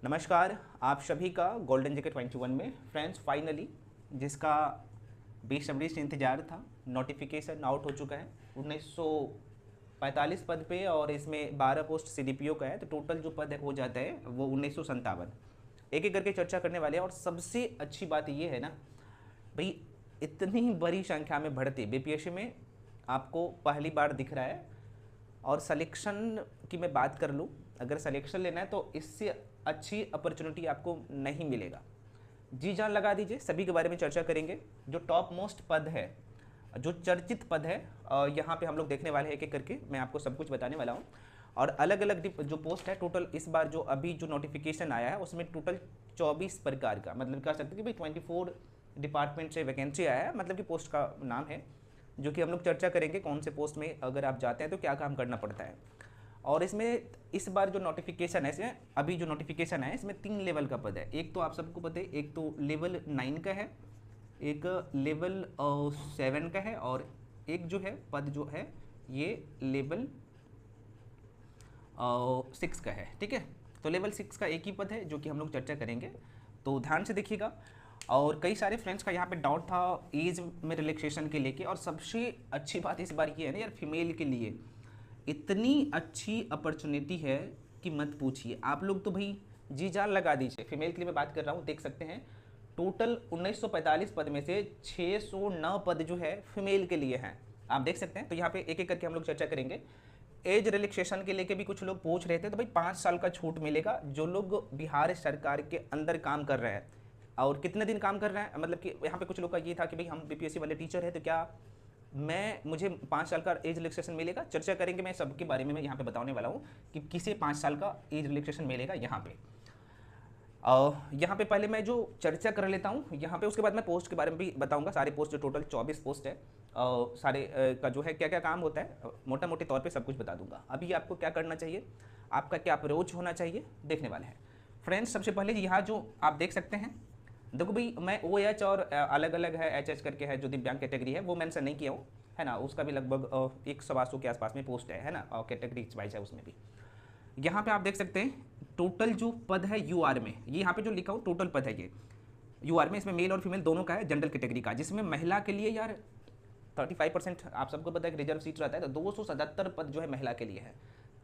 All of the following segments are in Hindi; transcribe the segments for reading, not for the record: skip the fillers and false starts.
नमस्कार आप सभी का गोल्डन जेके 21 में फ्रेंड्स फाइनली जिसका बेसब्री से इंतजार था नोटिफिकेशन आउट हो चुका है 1945 पद पे और इसमें 12 पोस्ट सीडीपीओ का है। तो टोटल जो पद हो जाता है वो 1957। एक एक करके चर्चा करने वाले हैं। और सबसे अच्छी बात ये है ना भाई, इतनी बड़ी संख्या में भर्ती बीपीएससी में आपको पहली बार दिख रहा है। और सिलेक्शन की मैं बात कर लूँ, अगर सिलेक्शन लेना है तो इससे अच्छी अपॉर्चुनिटी आपको नहीं मिलेगा। जी जान लगा दीजिए, सभी के बारे में चर्चा करेंगे। जो टॉप मोस्ट पद है, जो चर्चित पद है, यहाँ पे हम लोग देखने वाले हैं एक एक करके, मैं आपको सब कुछ बताने वाला हूँ। और अलग अलग जो पोस्ट है टोटल इस बार जो अभी जो नोटिफिकेशन आया है उसमें टोटल 24 प्रकार का, मतलब कह सकते हैं कि भाई 24 डिपार्टमेंट से वैकेंसी आया है, मतलब कि पोस्ट का नाम है, जो कि हम लोग चर्चा करेंगे कौन से पोस्ट में अगर आप जाते हैं तो क्या काम करना पड़ता है। और इसमें इस बार जो नोटिफिकेशन है, इसमें अभी जो नोटिफिकेशन है इसमें 3 लेवल का पद है। एक तो आप सबको पता है, एक तो लेवल 9 का है, एक लेवल 7 का है, और एक जो है पद जो है ये लेवल 6 का है। ठीक है, तो लेवल 6 का एक ही पद है जो कि हम लोग चर्चा करेंगे, तो ध्यान से देखिएगा। और कई सारे फ्रेंड्स का यहाँ पे डाउट था एज में रिलैक्सेशन के लेके, और सबसे अच्छी बात इस बार ये है ना यार, फीमेल के लिए इतनी अच्छी अपॉर्चुनिटी है कि मत पूछिए। आप लोग तो भाई जी जान लगा दीजिए। फीमेल के लिए मैं बात कर रहा हूँ, देख सकते हैं टोटल 1945 पद में से 609 पद जो है फीमेल के लिए हैं, आप देख सकते हैं। तो यहाँ पे एक एक करके हम लोग चर्चा करेंगे। एज रिलैक्सेशन के लेके भी कुछ लोग पूछ रहे थे, तो भाई 5 साल का छूट मिलेगा जो लोग बिहार सरकार के अंदर काम कर रहे हैं। और कितने दिन काम कर रहे हैं, मतलब कि यहाँ पे कुछ लोग का ये था कि भाई हम बीपीएससी वाले टीचर हैं तो क्या मुझे 5 साल का एज रिलैक्सेशन मिलेगा। चर्चा करेंगे, मैं सबके बारे में मैं यहाँ पे बताने वाला हूँ कि किसे 5 साल का एज रिलैक्सेशन मिलेगा यहाँ पे। यहाँ पे पहले मैं जो चर्चा कर लेता हूँ यहाँ पे, उसके बाद मैं पोस्ट के बारे में भी बताऊँगा। सारे पोस्ट जो टोटल 24 पोस्ट है, सारे का जो है क्या क्या काम होता है मोटा मोटे तौर पे सब कुछ बता दूंगा। अभी आपको क्या करना चाहिए, आपका क्या अप्रोच होना चाहिए, देखने वाले हैं फ्रेंड्स। सबसे पहले यहाँ जो आप देख सकते हैं, देखो भाई मैं ओ एच और अलग अलग है एच एच करके है जो दिव्यांग कैटेगरी है वो मेंशन नहीं किया हूँ, है ना। उसका भी लगभग 100 के आसपास में पोस्ट है ना, और कैटेगरी वाइज है उसमें भी। यहाँ पे आप देख सकते हैं टोटल जो पद है यूआर में, ये यहाँ पे जो लिखा हूँ टोटल पद है ये यूआर में, इसमें मेल और फीमेल दोनों का है, जनरल कैटेगरी का, जिसमें महिला के लिए यार 35% आप सबको पता है कि रिजर्व सीट रहता है, तो 277 पद जो है महिला के लिए है।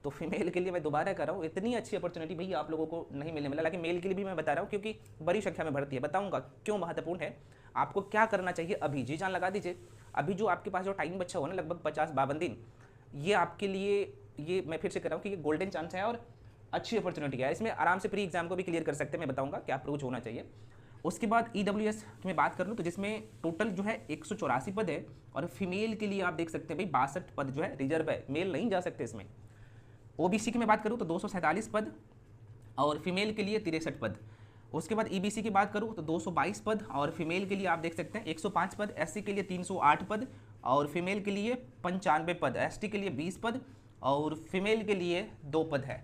तो फीमेल के लिए मैं दोबारा कर रहा हूँ, इतनी अच्छी अपॉर्चुनिटी भैया आप लोगों को नहीं मिलने वाला। लेकिन मेल के लिए भी मैं बता रहा हूँ क्योंकि बड़ी संख्या में भर्ती है, बताऊँगा क्यों महत्वपूर्ण है, आपको क्या करना चाहिए। अभी जी जान लगा दीजिए, अभी जो आपके पास जो टाइम बचा हुआ ना लगभग 50-52 दिन, ये आपके लिए, ये मैं फिर से कर रहा हूँ कि ये गोल्डन चांस है और अच्छी अपॉर्चुनिटी है। इसमें आराम से प्री एग्जाम को भी क्लियर कर सकते हैं, मैं बताऊँगा क्या अप्रोच होना चाहिए। उसके बाद EWS की मैं बात कर लूँ तो जिसमें टोटल जो है 184 पद है, और फीमेल के लिए आप देख सकते हैं भाई 62 पद जो है रिजर्व है, मेल नहीं जा सकते इसमें। ओबीसी की मैं बात करूँ तो 247 पद और फीमेल के लिए 63 पद। उसके बाद ईबीसी की बात करूँ तो 222 पद और फीमेल के लिए आप देख सकते हैं 105 पद। एससी के लिए 308 पद और फीमेल के लिए 95 पद। एसटी के लिए 20 पद और फीमेल के लिए 2 पद है।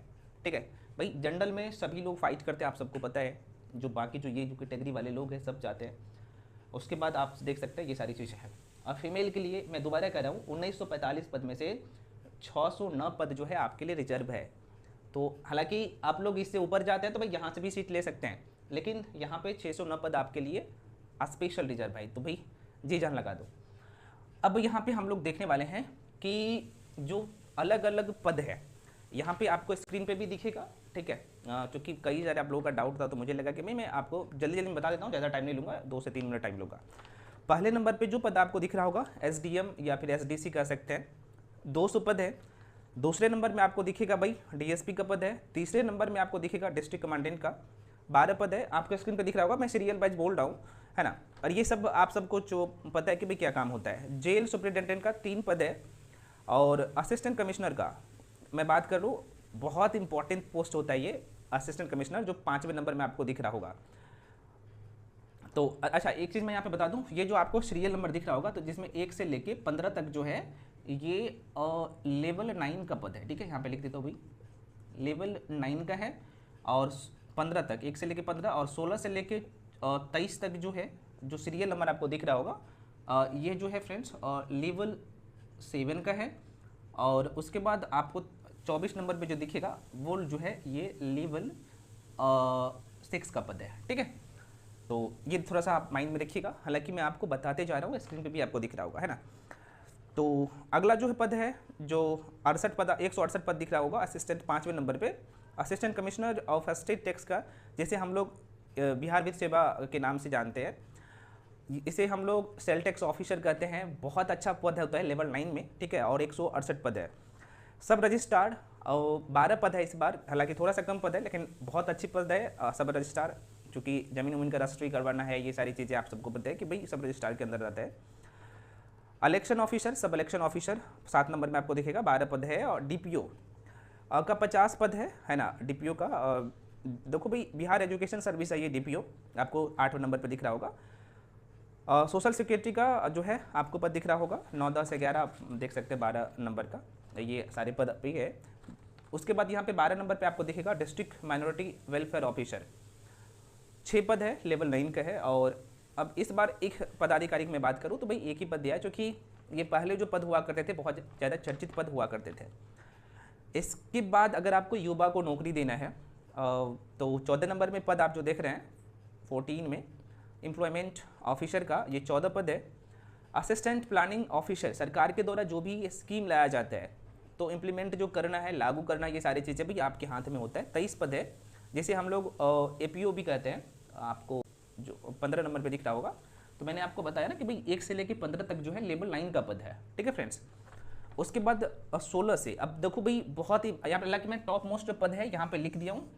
ठीक है भाई, जनरल में सभी लोग फाइट करते हैं, आप सबको पता है, जो बाकी जो ये जो कैटेगरी वाले लोग हैं सब जाते हैं। उसके बाद आप देख सकते हैं ये सारी चीज़ें हैं। और फीमेल के लिए मैं दोबारा कह रहा हूँ 1945 पद में से 609 पद जो है आपके लिए रिजर्व है। तो हालांकि आप लोग इससे ऊपर जाते हैं तो भाई यहाँ से भी सीट ले सकते हैं, लेकिन यहाँ पे 609 पद आपके लिए स्पेशल रिजर्व है, तो भाई जी जान लगा दो। अब यहाँ पे हम लोग देखने वाले हैं कि जो अलग अलग पद है यहाँ पे आपको स्क्रीन पे भी दिखेगा। ठीक है, क्योंकि कई सारे आप लोगों का डाउट था तो मुझे लगा कि मैं आपको जल्दी जल्दी बता देता हूँ, ज़्यादा टाइम नहीं लूँगा, 2 से 3 मिनट टाइम लूँगा। पहले नंबर पे जो पद आपको दिख रहा होगा SDM या फिर SDC कह सकते हैं, 200 पद है। दूसरे नंबर में आपको दिखेगा भाई DSP का पद है। तीसरे नंबर में आपको दिखेगा डिस्ट्रिक्ट कमांडेंट का 12 पद है, आपको स्क्रीन पर दिख रहा होगा, मैं सीरियल वाइज बोल रहा हूँ, है ना। और ये सब आप सबको जो पता है कि भाई क्या काम होता है। जेल सुप्रिटेंडेंट का 3 पद है और असिस्टेंट कमिश्नर का मैं बात कर लूँ, बहुत इंपॉर्टेंट पोस्ट होता है ये असिस्टेंट कमिश्नर, जो 5वें नंबर में आपको दिख रहा होगा। तो अच्छा एक चीज़ मैं यहाँ पे बता दूँ, ये जो आपको सीरियल नंबर दिख रहा होगा तो जिसमें 1 से लेके 15 तक जो है ये लेवल 9 का पद है। ठीक है, यहाँ पे लिख देता हूँ भाई लेवल 9 का है, और 15 तक 1 से लेके 15 और 16 से लेके 23 तक जो है, जो सीरियल नंबर आपको दिख रहा होगा ये जो है फ्रेंड्स लेवल 7 का है। और उसके बाद आपको 24 नंबर पे जो दिखेगा वो जो है ये लेवल 6 का पद है, ठीक है। तो ये थोड़ा सा आप माइंड में रखिएगा, हालांकि मैं आपको बताते जा रहा हूँ, स्क्रीन पे भी आपको दिख रहा होगा, है ना। तो अगला जो है पद है, जो 68 पद, 168 पद दिख रहा होगा, असिस्टेंट 5वें नंबर पे, assistant commissioner of state tax का, जैसे हम लोग बिहार वित्त सेवा के नाम से जानते हैं, इसे हम लोग सेल टैक्स ऑफिसर कहते हैं। बहुत अच्छा पद होता है लेवल 9 में, ठीक है, और 168 पद है। सब रजिस्ट्रार और 12 पद है इस बार, हालांकि थोड़ा सा कम पद है, लेकिन बहुत अच्छी पद है सब रजिस्ट्रार, चूँकि जमीन उमीन का रजिस्ट्री करवाना है, ये सारी चीज़ें आप सबको पता है कि भाई सब रजिस्ट्रार के अंदर रहता है। इलेक्शन ऑफिसर, सब इलेक्शन ऑफिसर 7 नंबर में आपको दिखेगा, 12 पद है। और डीपीओ का 50 पद है ना। डीपीओ का देखो भाई, बिहार एजुकेशन सर्विस है ये डीपीओ, आपको 8वें नंबर पर दिख रहा होगा। सोशल सिक्योरिटी का जो है आपको पद दिख रहा होगा, 9, 10, 11 आप देख सकते हैं, 12 नंबर का ये सारे पद भी है। उसके बाद यहाँ पे 12 नंबर पे आपको दिखेगा डिस्ट्रिक्ट माइनॉरिटी वेलफेयर ऑफिसर, 6 पद है, लेवल 9 का है। और अब इस बार एक पदाधिकारी की मैं बात करूँ तो भाई एक ही पद दिया है, क्योंकि ये पहले जो पद हुआ करते थे बहुत ज़्यादा चर्चित पद हुआ करते थे। इसके बाद अगर आपको युवा को नौकरी देना है तो 14 नंबर में पद आप जो देख रहे हैं 14 में, एम्प्लॉयमेंट ऑफिसर का ये 14 पद है। असिस्टेंट प्लानिंग ऑफिसर, सरकार के द्वारा जो भी स्कीम लाया जाता है तो इम्प्लीमेंट जो करना है, लागू करना, ये सारी चीज़ें भी आपके हाथ में होता है। 23 पद है, जैसे हम लोग एपीओ भी कहते हैं, आपको जो 15 नंबर पे दिख रहा होगा। तो मैंने आपको बताया ना कि भाई 1 से लेकर 15 तक जो है लेवल 9 का पद है, ठीक है फ्रेंड्स। उसके बाद 16 से, अब देखो भाई बहुत ही यहाँ पर, हालांकि मैं टॉप मोस्ट पद है यहाँ पे लिख दिया हूँ,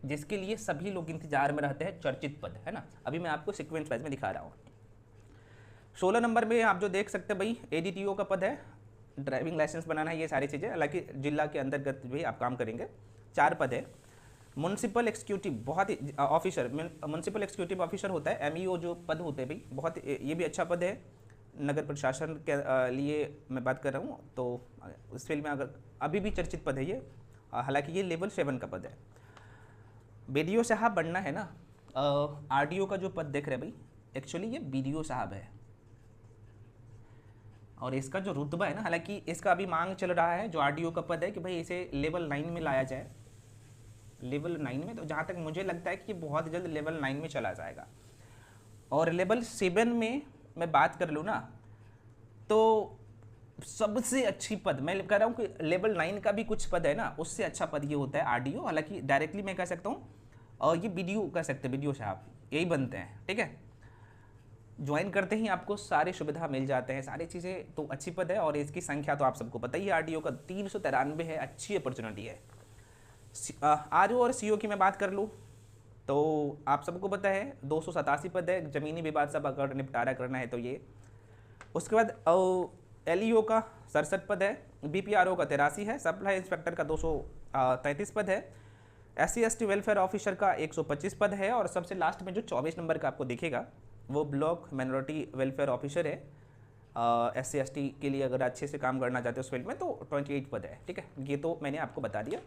जिसके लिए सभी लोग इंतजार में रहते हैं, चर्चित पद, है ना। अभी मैं आपको सीक्वेंस वाइज में दिखा रहा हूँ। 16 नंबर में आप जो देख सकते हैं भाई एडीटीओ का पद है, ड्राइविंग लाइसेंस बनाना है, ये सारी चीज़ें, हालांकि जिला के अंतर्गत भी आप काम करेंगे। 4 पद है। म्यूनसिपल एक्सिक्यूटिव, बहुत ही ऑफिसर, म्यूनसिपल एक्सिक्यूटिव ऑफिसर होता है, एमईओ जो पद होते हैं भाई, बहुत ये भी अच्छा पद है, नगर प्रशासन के लिए मैं बात कर रहा हूँ। तो उस फील्ड में अगर अभी भी चर्चित पद है ये, हालांकि ये लेवल 7 का पद है। बीडीओ साहब बनना है ना। आरडीओ का जो पद देख रहे हैं भाई, एक्चुअली ये बीडीओ साहब है, और इसका जो रुतबा है ना, हालांकि इसका अभी मांग चल रहा है जो आरडीओ का पद है कि भाई इसे लेवल 9 में लाया जाए, लेवल 9 में। तो जहाँ तक मुझे लगता है कि ये बहुत जल्द लेवल 9 में चला जाएगा। और लेवल 7 में मैं बात कर लूँ ना, तो सबसे अच्छी पद मैं कह रहा हूँ कि लेवल 9 का भी कुछ पद है ना, उससे अच्छा पद ये होता है आरडीओ। हालांकि डायरेक्टली मैं कह सकता हूँ, और ये बीडीओ कह सकते हैं, बीडीओ साहब यही बनते हैं, ठीक है। ज्वाइन करते ही आपको सारी सुविधा मिल जाते हैं, सारी चीज़ें, तो अच्छी पद है। और इसकी संख्या तो आप सबको पता ही है, आरडीओ का 393 है, अच्छी अपॉर्चुनिटी है। आरओ और सीओ की मैं बात कर लूँ तो आप सबको पता है 287 पद है, ज़मीनी विवाद सब अगर निपटारा करना है तो ये। उसके बाद एलईओ का 67 पद है, बीपीआरओ का 83 है, सप्लाई इंस्पेक्टर का 233 पद है, SC/ST वेलफेयर ऑफिसर का 125 पद है। और सबसे लास्ट में जो 24 नंबर का आपको दिखेगा वो ब्लॉक माइनॉरिटी वेलफेयर ऑफिसर है। SC/ST के लिए अगर अच्छे से काम करना चाहते हो उस फील्ड में तो 28 पद है, ठीक है। ये तो मैंने आपको बता दिया।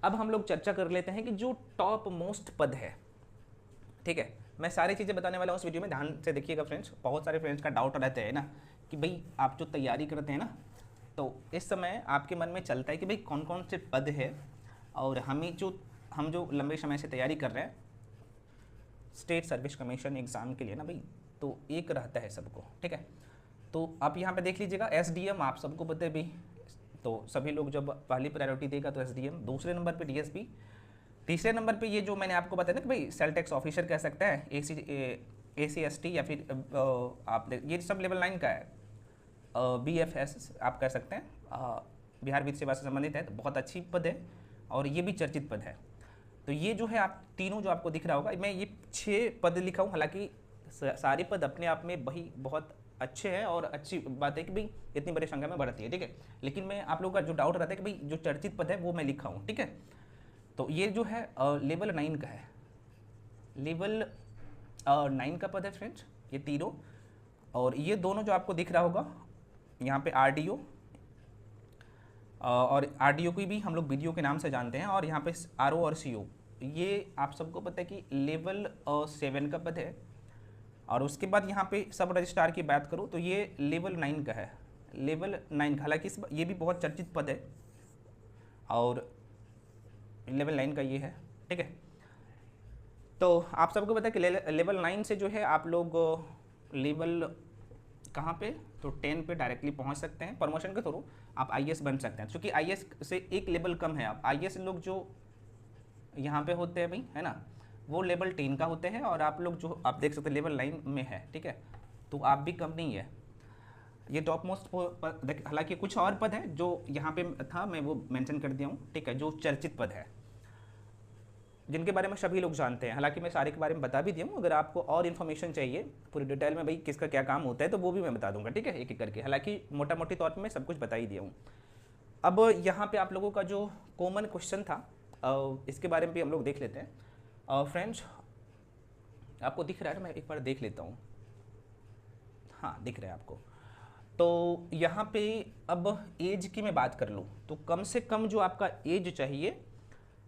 अब हम लोग चर्चा कर लेते हैं कि जो टॉप मोस्ट पद है, ठीक है। मैं सारी चीज़ें बताने वाला हूँ उस वीडियो में, ध्यान से देखिएगा फ्रेंड्स। बहुत सारे फ्रेंड्स का डाउट रहता है ना कि भाई आप जो तैयारी करते हैं ना, तो इस समय आपके मन में चलता है कि भाई कौन कौन से पद है, और हम जो लंबे समय से तैयारी कर रहे हैं स्टेट सर्विस कमीशन एग्ज़ाम के लिए ना भाई, तो एक रहता है सबको, ठीक है। तो आप यहाँ पे देख लीजिएगा SDM, आप सबको पता है भाई, तो सभी लोग जब पहली प्रायोरिटी देगा तो SDM, दूसरे नंबर पे DSP, तीसरे नंबर पे ये जो मैंने आपको बताया ना कि भाई सेल टैक्स ऑफिसर कह सकते हैं, AC/ST, या फिर आप ये सब लेवल 9 का है। BFS आप कह सकते हैं, बिहार वित्त सेवा से संबंधित है, तो बहुत अच्छी पद है और ये भी चर्चित पद है। तो ये जो है आप तीनों जो आपको दिख रहा होगा, मैं ये 6 पद लिखा हूँ, हालांकि सारे पद अपने आप में वही बहुत अच्छे हैं और अच्छी बात है कि भाई इतनी बड़ी संख्या में बढ़ती है, ठीक है। लेकिन मैं आप लोगों का जो डाउट रहता है कि भाई जो चर्चित पद है वो मैं लिखा हूँ, ठीक है। तो ये जो है लेवल 9 का है, लेवल 9 का पद है फ्रेंड्स, ये तीनों। और ये दोनों जो आपको दिख रहा होगा यहाँ पे आरडीओ, और आरडीओ की भी हम लोग बीडीओ के नाम से जानते हैं, और यहाँ पे आरओ और सीओ, ये आप सबको पता है कि लेवल 7 का पद है। और उसके बाद यहाँ पे सब रजिस्ट्रार की बात करूँ तो ये लेवल 9 का है, लेवल 9 का, हालांकि ये भी बहुत चर्चित पद है और लेवल 9 का ये है, ठीक है। तो आप सबको पता है कि लेवल 9 से जो है आप लोग लेवल कहाँ पे, तो 10 पे डायरेक्टली पहुँच सकते हैं। प्रमोशन के थ्रू आप आईएएस बन सकते हैं, क्योंकि आईएएस से एक लेवल कम है। आप आईएएस लोग जो यहाँ पे होते हैं भाई, है ना, वो लेवल 10 का होते हैं, और आप लोग जो आप देख सकते हैं लेवल 9 में है, ठीक है। तो आप भी कम नहीं है। ये टॉप मोस्ट पद, हालांकि कुछ और पद है जो यहाँ पे था, मैं वो मेंशन कर दिया हूँ, ठीक है, जो चर्चित पद है, जिनके बारे में सभी लोग जानते हैं। हालांकि मैं सारे के बारे में बता भी दिया हूँ। अगर आपको और इन्फॉर्मेशन चाहिए पूरी डिटेल में भाई किसका क्या काम होता है, तो वो भी मैं बता दूंगा, ठीक है, एक एक करके। हालांकि मोटा मोटी तौर पर मैं सब कुछ बता ही दिया हूँ। अब यहाँ पे आप लोगों का जो कॉमन क्वेश्चन था, इसके बारे में भी हम लोग देख लेते हैं। फ्रेंड्स, आपको दिख रहा है, मैं एक बार देख लेता हूँ। हाँ, दिख रहा है आपको। तो यहाँ पे अब एज की मैं बात कर लूँ, तो कम से कम जो आपका एज चाहिए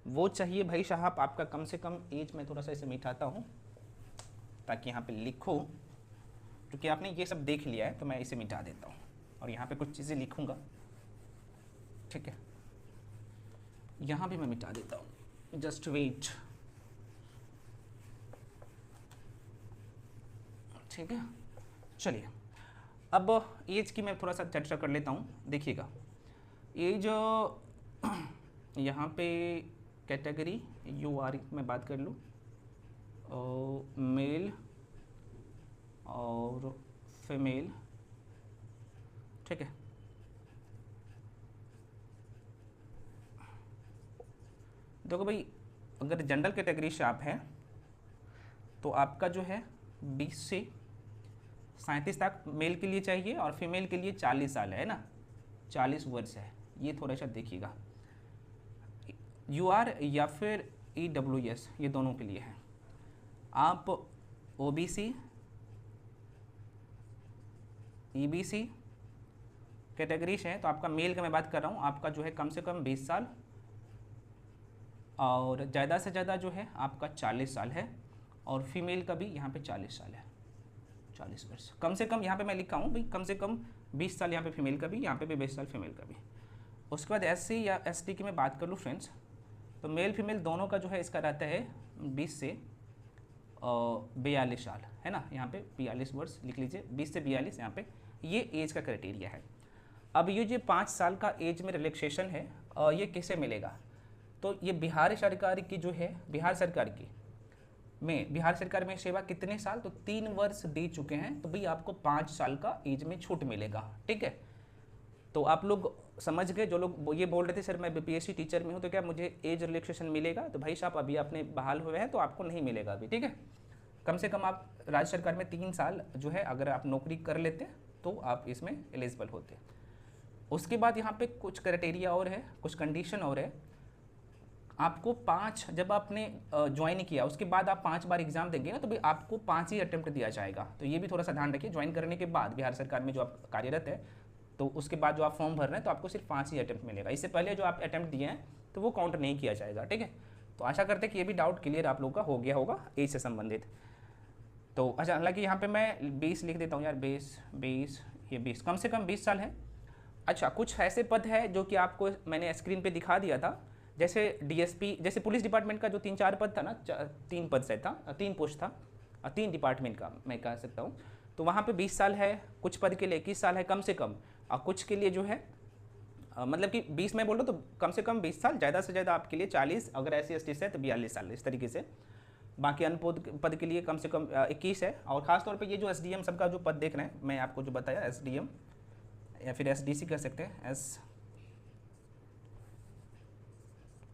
वो चाहिए भाई साहब आपका कम से कम एज। मैं थोड़ा सा इसे मिटाता हूँ ताकि यहाँ पे लिखो, क्योंकि आपने ये सब देख लिया है, तो मैं इसे मिटा देता हूँ और यहाँ पे कुछ चीज़ें लिखूँगा, ठीक है। यहाँ भी मैं मिटा देता हूँ, जस्ट वेट, ठीक है। चलिए, अब एज की मैं थोड़ा सा चर्चा कर लेता हूँ। देखिएगा, एज यहाँ पे कैटेगरी यूआर में बात कर लूँ, मेल और फीमेल, ठीक है। देखो भाई, अगर जनरल कैटेगरी से आप हैं तो आपका जो है 20 से 37 तक मेल के लिए चाहिए, और फीमेल के लिए 40 साल है ना, 40 वर्ष है। ये थोड़ा सा देखिएगा, यूआर या फिर ईडब्ल्यूएस, ये दोनों के लिए है। आप ओबीसी, ईबीसी कैटेगरीज हैं, तो आपका मेल का मैं बात कर रहा हूँ, आपका जो है कम से कम 20 साल और ज़्यादा से ज़्यादा जो है आपका 40 साल है, और फीमेल का भी यहाँ पे 40 साल है, 40 वर्ष कम से कम। यहाँ पे मैं लिखा हूँ भाई कम से कम 20 साल यहाँ पे फीमेल का भी, यहाँ पे भी 20 साल फीमेल का भी। उसके बाद एससी या एसटी की मैं बात कर लूँ फ्रेंड्स, तो मेल फीमेल दोनों का जो है इसका रहता है 20 से 42 साल, है ना। यहाँ पे 42 वर्ष लिख लीजिए, 20 से 42 यहाँ पे ये एज का क्राइटेरिया है। अब ये जो 5 साल का एज में रिलैक्सेशन है, ये किसे मिलेगा, तो ये बिहार सरकार की जो है, बिहार सरकार की में, बिहार सरकार में सेवा कितने साल, तो 3 वर्ष दे चुके हैं, तो भाई आपको 5 साल का एज में छूट मिलेगा, ठीक है। तो आप लोग समझ गए, जो लोग ये बोल रहे थे सर मैं बीपीएससी टीचर में हूँ तो क्या मुझे एज रिलैक्सेशन मिलेगा, तो भाई साहब अभी आपने बहाल हुए हैं तो आपको नहीं मिलेगा अभी, ठीक है। कम से कम आप राज्य सरकार में 3 साल जो है अगर आप नौकरी कर लेते तो आप इसमें एलिजिबल होते। उसके बाद यहाँ पे कुछ क्राइटेरिया और है, कुछ कंडीशन और है। आपको 5, जब आपने ज्वाइन किया उसके बाद आप 5 बार एग्जाम देंगे ना, तो भाई आपको 5 ही अटेम्प्ट दिया जाएगा। तो ये भी थोड़ा सा ध्यान रखिए, ज्वाइन करने के बाद बिहार सरकार में जो आप कार्यरत है, तो उसके बाद जो आप फॉर्म भर रहे हैं तो आपको सिर्फ 5 ही अटेम्प्ट मिलेगा। इससे पहले जो आप अटेम्प्ट दिए हैं तो वो काउंट नहीं किया जाएगा, ठीक है। तो आशा करते हैं कि ये भी डाउट क्लियर आप लोगों का हो गया होगा एज से संबंधित। तो अच्छा, हालांकि यहाँ पे मैं 20 लिख देता हूँ यार, 20 ये 20 कम से कम 20 साल है। अच्छा, कुछ ऐसे पद है जो कि आपको मैंने स्क्रीन पे दिखा दिया था, जैसे डीएसपी, जैसे पुलिस डिपार्टमेंट का जो 3-4 पद था ना, 3 पद से था, 3 पोस्ट था, 3 डिपार्टमेंट का मैं कह सकता हूँ। तो वहाँ पे 20 साल है, कुछ पद के लिए 21 साल है कम से कम, और कुछ के लिए जो है मतलब कि 20 में बोल रहा हूँ तो कम से कम 20 साल, ज़्यादा से ज़्यादा आपके लिए 40, अगर ऐसी एसटी से तो 42 साल, इस तरीके से। बाकी अन्य पद के लिए कम से कम 21 है। और ख़ासतौर पे ये जो एसडीएम सबका जो पद देख रहे हैं, मैं आपको जो बताया एसडीएम या फिर एसडीसी कह सकते हैं,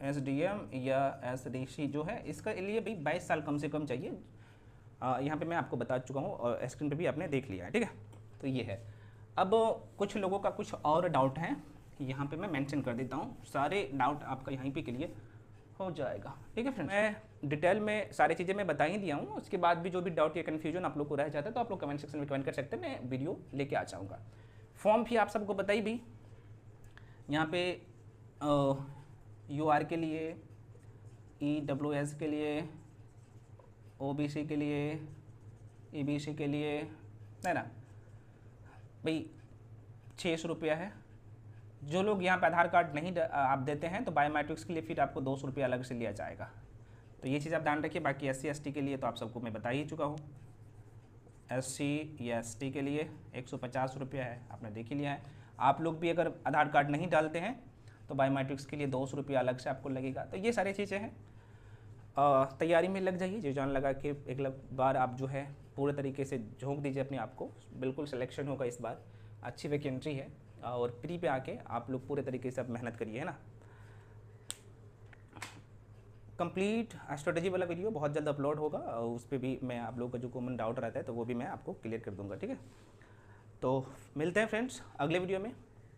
एसडीएम या एसडीसी जो है, इसका लिए भी 22 साल कम से कम चाहिए। यहाँ पे मैं आपको बता चुका हूँ और स्क्रीन पे भी आपने देख लिया है, ठीक है। तो ये है। अब कुछ लोगों का कुछ और डाउट है, यहाँ पे मैं मेंशन कर देता हूँ, सारे डाउट आपका यहीं पे क्लियर हो जाएगा, ठीक है फ्रेंड्स। मैं डिटेल में सारी चीज़ें मैं बता ही दिया हूँ। उसके बाद भी जो भी डाउट या कन्फ्यूजन आप लोग को रह जाता है तो आप लोग कमेंट सेक्शन में कमेंट कर सकते हैं, मैं वीडियो लेके आ जाऊँगा। फॉर्म भी आप सबको बताई भी, यहाँ पे यूआर के लिए, ईडब्ल्यूएस के लिए, ओबीसी के लिए, ईबीसी के लिए, है ना भाई, 600 रुपया है। जो लोग यहाँ पे आधार कार्ड नहीं आप देते हैं तो बायोमेट्रिक्स के लिए फिर आपको 200 रुपया अलग से लिया जाएगा। तो ये चीज़ आप ध्यान रखिए। बाकी SC ST के लिए तो आप सबको मैं बता ही चुका हूँ। SC या ST के लिए 150 रुपया है, आपने देख ही लिया है। आप लोग भी अगर आधार कार्ड नहीं डालते हैं तो बायोमेट्रिक्स के लिए 200 रुपया अलग से आपको लगेगा। तो ये सारी चीज़ें हैं, तैयारी में लग जाइए, जी जान लगा के एक बार आप जो है पूरे तरीके से झोंक दीजिए अपने आप को। बिल्कुल सिलेक्शन होगा इस बार, अच्छी वैकेंट्री है और प्री पे आके आप लोग पूरे तरीके से अब मेहनत करिए, है ना। कंप्लीट स्ट्रेटजी वाला वीडियो बहुत जल्द अपलोड होगा और उस पर भी मैं आप लोगों का जो कॉमन डाउट रहता है तो वो भी मैं आपको क्लियर कर दूंगा, ठीक है। तो मिलते हैं फ्रेंड्स अगले वीडियो में।